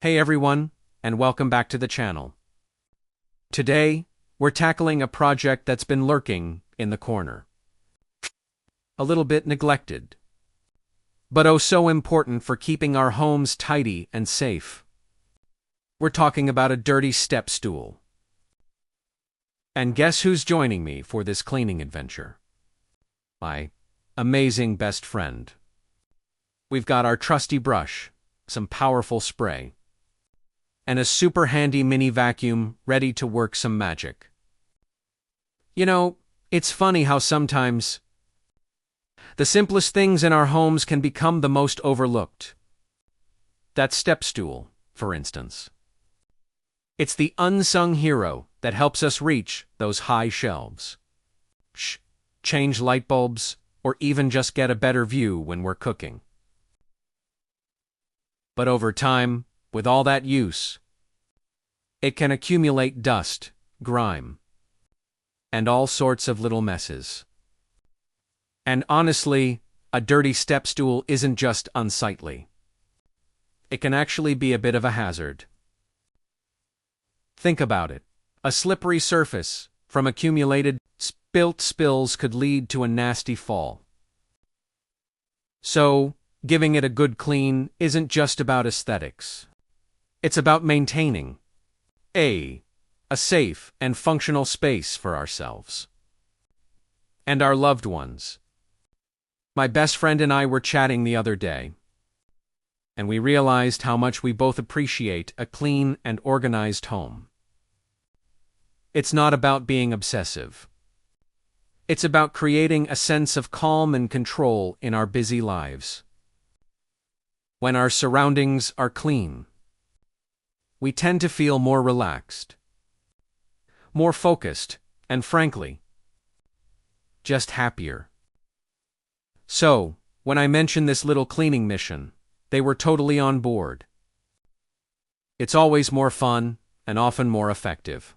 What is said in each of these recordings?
Hey everyone, and welcome back to the channel. Today, we're tackling a project that's been lurking in the corner. A little bit neglected, but oh so important for keeping our homes tidy and safe. We're talking about a dirty step stool. And guess who's joining me for this cleaning adventure? My amazing best friend. We've got our trusty brush, some powerful spray, and a super handy mini vacuum ready to work some magic. You know, it's funny how sometimes the simplest things in our homes can become the most overlooked. That step stool, for instance. It's the unsung hero that helps us reach those high shelves, change light bulbs, or even just get a better view when we're cooking. But over time, with all that use, it can accumulate dust, grime, and all sorts of little messes. And honestly, a dirty step stool isn't just unsightly. It can actually be a bit of a hazard. Think about it. A slippery surface from accumulated spills could lead to a nasty fall. So, giving it a good clean isn't just about aesthetics. It's about maintaining a safe and functional space for ourselves and our loved ones. My best friend and I were chatting the other day, and we realized how much we both appreciate a clean and organized home. It's not about being obsessive. It's about creating a sense of calm and control in our busy lives. When our surroundings are clean, we tend to feel more relaxed, more focused, and frankly, just happier. So, when I mentioned this little cleaning mission, they were totally on board. It's always more fun and often more effective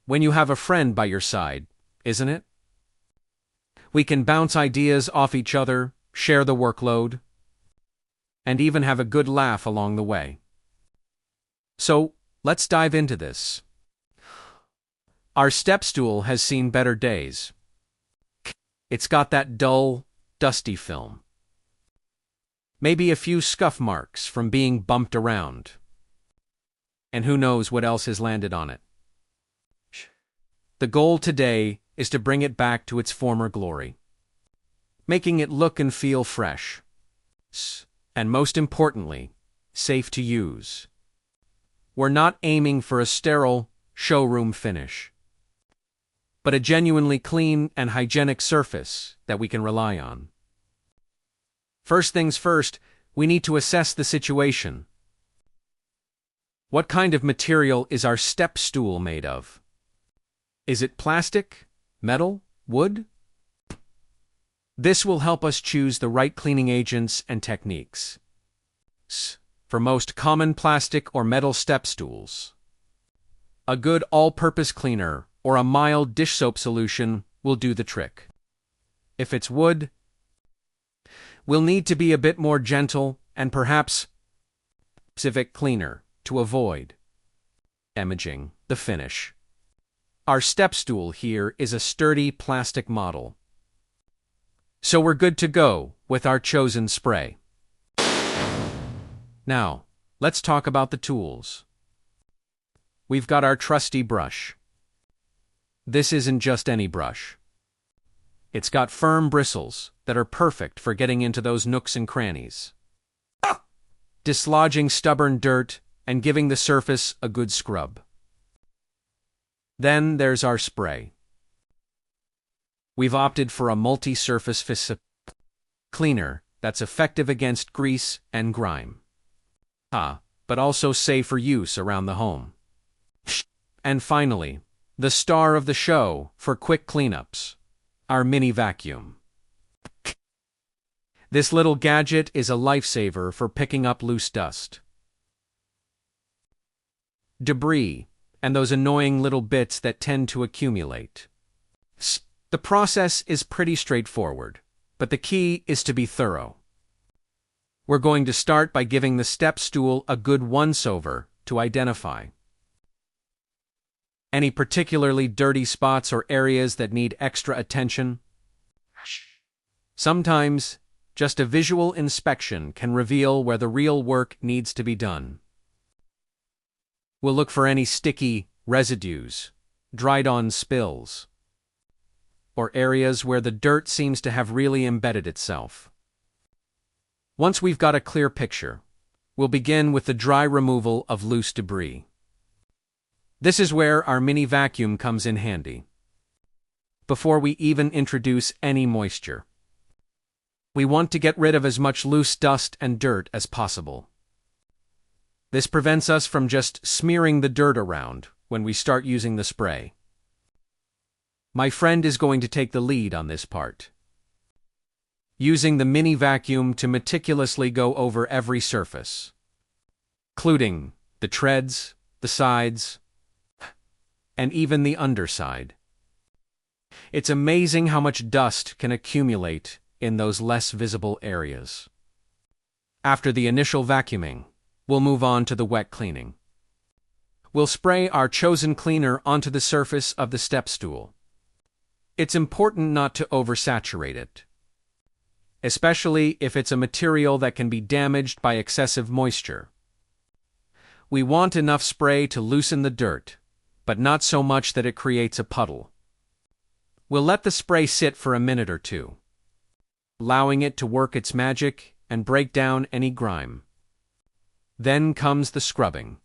when you have a friend by your side, isn't it? We can bounce ideas off each other, share the workload, and even have a good laugh along the way. So, let's dive into this. Our step stool has seen better days. It's got that dull, dusty film. Maybe a few scuff marks from being bumped around. And who knows what else has landed on it. The goal today is to bring it back to its former glory, making it look and feel fresh, and most importantly, safe to use. We're not aiming for a sterile showroom finish, but a genuinely clean and hygienic surface that we can rely on. First things first, we need to assess the situation. What kind of material is our step stool made of? Is it plastic, metal, wood? This will help us choose the right cleaning agents and techniques. For most common plastic or metal step stools, a good all-purpose cleaner or a mild dish soap solution will do the trick. If it's wood, we'll need to be a bit more gentle and perhaps specific cleaner to avoid damaging the finish. Our step stool here is a sturdy plastic model, so we're good to go with our chosen spray. Now, let's talk about the tools. We've got our trusty brush. This isn't just any brush. It's got firm bristles that are perfect for getting into those nooks and crannies, dislodging stubborn dirt and giving the surface a good scrub. Then there's our spray. We've opted for a multi-surface cleaner that's effective against grease and grime, but also safe for use around the home. And finally, the star of the show for quick cleanups, our mini vacuum. This little gadget is a lifesaver for picking up loose dust, debris, and those annoying little bits that tend to accumulate. The process is pretty straightforward, but the key is to be thorough. We're going to start by giving the step stool a good once-over to identify any particularly dirty spots or areas that need extra attention. Sometimes, just a visual inspection can reveal where the real work needs to be done. We'll look for any sticky residues, dried-on spills, or areas where the dirt seems to have really embedded itself. Once we've got a clear picture, we'll begin with the dry removal of loose debris. This is where our mini vacuum comes in handy. Before we even introduce any moisture, we want to get rid of as much loose dust and dirt as possible. This prevents us from just smearing the dirt around when we start using the spray. My friend is going to take the lead on this part, using the mini vacuum to meticulously go over every surface, including the treads, the sides, and even the underside. It's amazing how much dust can accumulate in those less visible areas. After the initial vacuuming, we'll move on to the wet cleaning. We'll spray our chosen cleaner onto the surface of the step stool. It's important not to oversaturate it, especially if it's a material that can be damaged by excessive moisture. We want enough spray to loosen the dirt, but not so much that it creates a puddle. We'll let the spray sit for a minute or two, allowing it to work its magic and break down any grime. Then comes the scrubbing.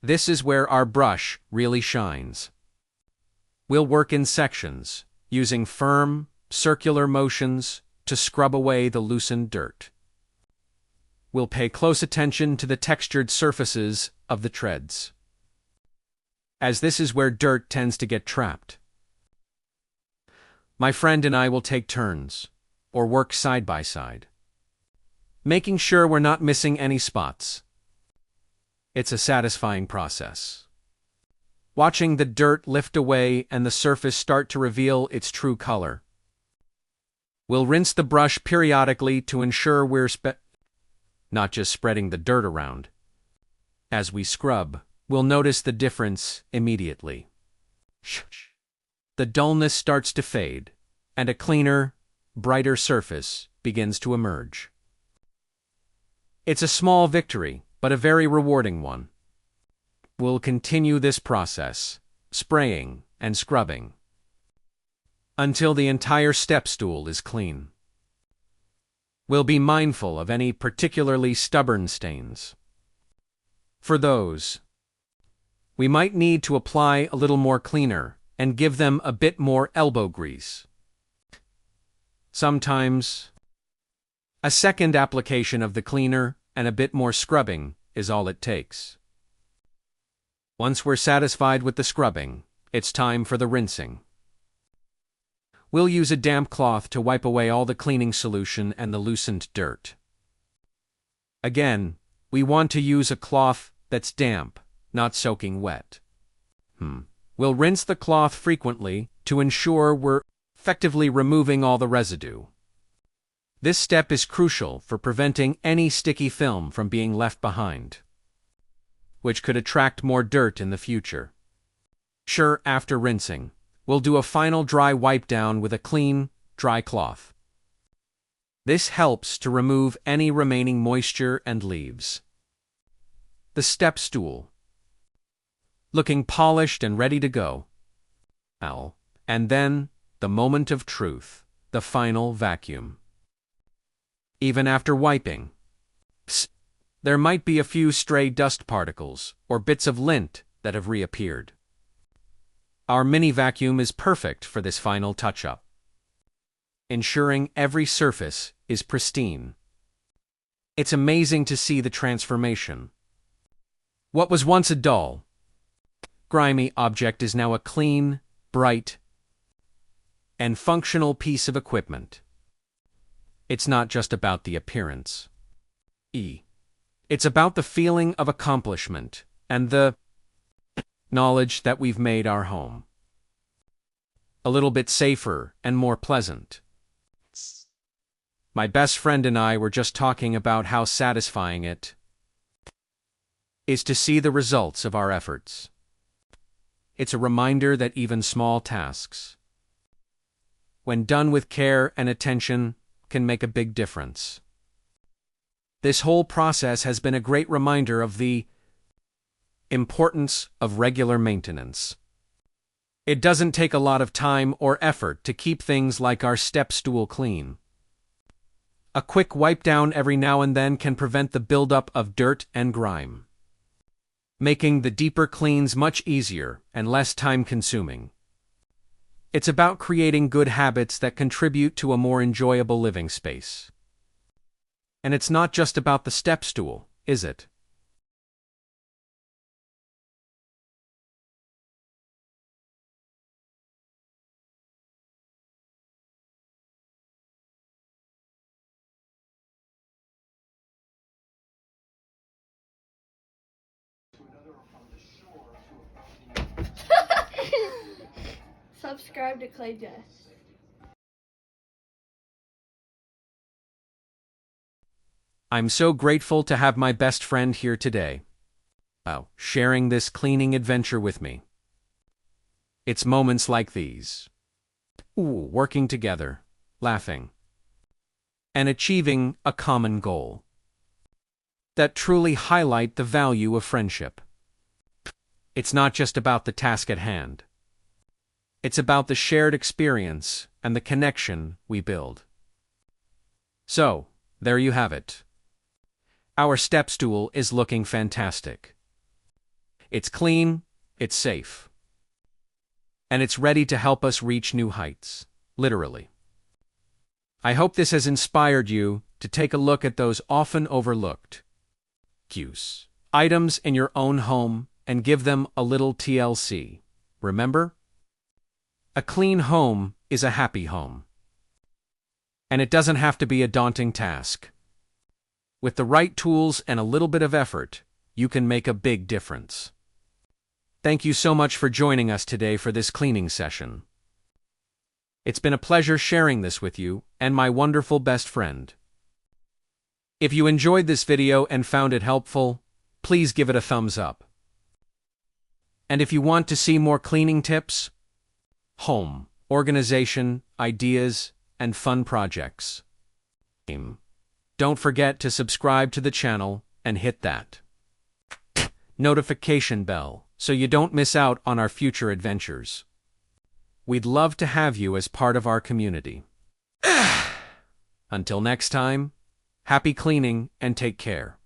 This is where our brush really shines. We'll work in sections, using firm, circular motions to scrub away the loosened dirt. We'll pay close attention to the textured surfaces of the treads, as this is where dirt tends to get trapped. My friend and I will take turns, or work side by side, making sure we're not missing any spots. It's a satisfying process, watching the dirt lift away and the surface start to reveal its true color. We'll rinse the brush periodically to ensure we're not just spreading the dirt around. As we scrub, we'll notice the difference immediately. The dullness starts to fade, and a cleaner, brighter surface begins to emerge. It's a small victory, but a very rewarding one. We'll continue this process, spraying and scrubbing, until the entire step stool is clean. We'll be mindful of any particularly stubborn stains. For those, we might need to apply a little more cleaner and give them a bit more elbow grease. Sometimes, a second application of the cleaner and a bit more scrubbing is all it takes. Once we're satisfied with the scrubbing, it's time for the rinsing. We'll use a damp cloth to wipe away all the cleaning solution and the loosened dirt. Again, we want to use a cloth that's damp, not soaking wet. We'll rinse the cloth frequently to ensure we're effectively removing all the residue. This step is crucial for preventing any sticky film from being left behind, which could attract more dirt in the future. After rinsing, we'll do a final dry wipe down with a clean, dry cloth. This helps to remove any remaining moisture and leaves. The step stool, looking polished and ready to go. And then, the moment of truth, the final vacuum. Even after wiping, there might be a few stray dust particles or bits of lint that have reappeared. Our mini vacuum is perfect for this final touch-up, ensuring every surface is pristine. It's amazing to see the transformation. What was once a dull, grimy object is now a clean, bright, and functional piece of equipment. It's not just about the appearance. It's about the feeling of accomplishment and the knowledge that we've made our home a little bit safer and more pleasant. My best friend and I were just talking about how satisfying it is to see the results of our efforts. It's a reminder that even small tasks, when done with care and attention, can make a big difference. This whole process has been a great reminder of the importance of regular maintenance. It doesn't take a lot of time or effort to keep things like our step stool clean. A quick wipe down every now and then can prevent the buildup of dirt and grime, making the deeper cleans much easier and less time-consuming. It's about creating good habits that contribute to a more enjoyable living space. And it's not just about the step stool, is it? Subscribe to Clay Jess. I'm so grateful to have my best friend here today, sharing this cleaning adventure with me. It's moments like these, working together, laughing, and achieving a common goal, that truly highlight the value of friendship. It's not just about the task at hand. It's about the shared experience and the connection we build. So, there you have it. Our step stool is looking fantastic. It's clean, it's safe, and it's ready to help us reach new heights, literally. I hope this has inspired you to take a look at those often overlooked items in your own home and give them a little TLC. Remember? A clean home is a happy home. And it doesn't have to be a daunting task. With the right tools and a little bit of effort, you can make a big difference. Thank you so much for joining us today for this cleaning session. It's been a pleasure sharing this with you and my wonderful best friend. If you enjoyed this video and found it helpful, please give it a thumbs up. And if you want to see more cleaning tips, home organization, ideas, and fun projects, don't forget to subscribe to the channel and hit that notification bell so you don't miss out on our future adventures. We'd love to have you as part of our community. Until next time, happy cleaning and take care.